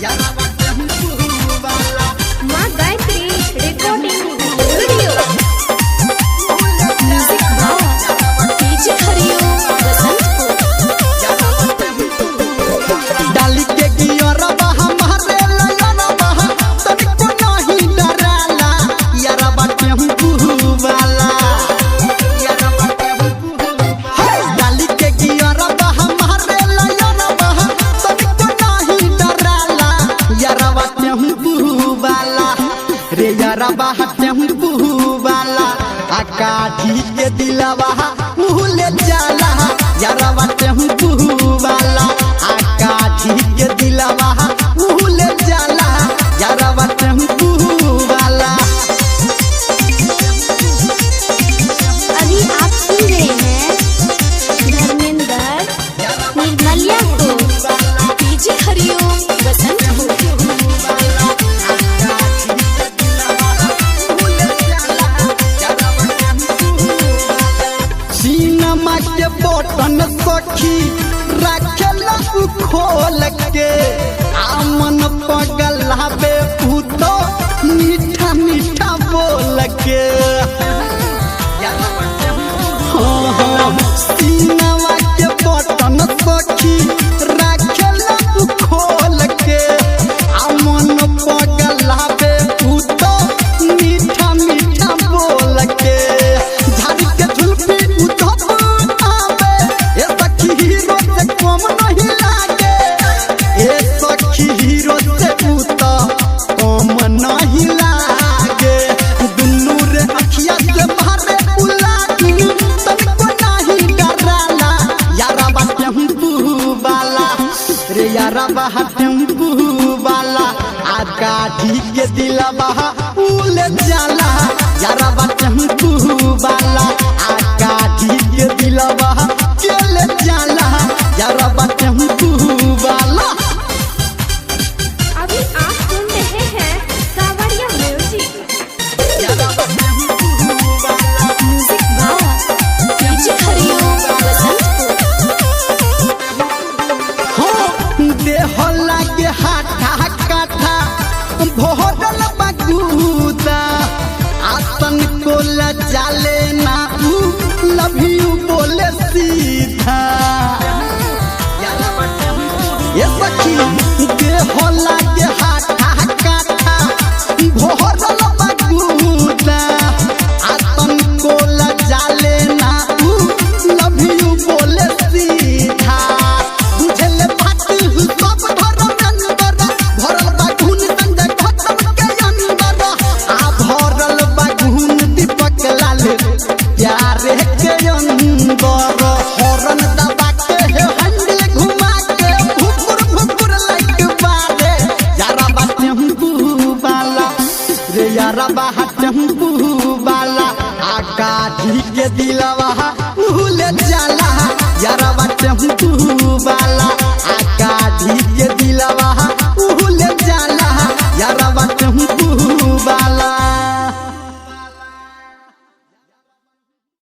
माँ Gayatri recording studio music DJ Hariom Dali के गियरबा हमारे लयरबा तनिको नहीं डराला यारबा टेम्पू वाला डाली के गियरबा हमारे लयरबा तनिको नहीं डराला यारबा टेम्पू वाला रे यारबा टेम्पू वाला आकाठी के दिलवा मुहले जाला यारबा टेम्पू वाला आकाठी के दिलवा मुहले जाला यारबा टेम्पू वाला। अभी आप सुन रहे हैं धर्मेंद्र निर्मलिया को डीजे हरिओम सीनमा के बटन सखी रखेला खोल के आमन पगलावे पूतो मीठा मीठा बोल के सीनमा के बटन सखी रखेला खोल के आमन पगलावे पूतो मीठा मीठा बोल के झाड़ी के झुलपी उधप आवे ए सखी हीरो से कम नहीं लागे ए सखी हीरो से उता कम नहीं लागे दुन्नू रे अखिया से मारे उलाटी तनिको नहीं डराला यारबा टेम्पू वाला रे यारबा टेम्पू वाला आकाठी के दिलवा उले जाला यारबा टेम्पू वाला आकाठी के दिलवा चले जाला यारबा टेम्पू वाला। अभी आप सुन रहे हैं सावरिया म्यूजिक म्यूजिक डीजे हरिओम देहला के हाथा काठा भोरल बगूदा आसन को लजाले ना ऊ लव यू बोले सीधा ये सखी देहला के हाथा काठा भोरल बगूदा आसन को लजाले ना ऊ लव यू बोले सीधा बुझले बात सब धरम अंदर भरल बागुन संजय खत्म के अंदर आ भरल बागुन दीपक लाल प्यारे के अंदर हॉर्न दबा के हैंडल घुमा के भुकुर भुकुर लाइक बारे यारबा टेम्पू वाला रे यारबा टेम्पू वाला आकाठी के दिलवा भूले जाला यारबा टेम्पू वाला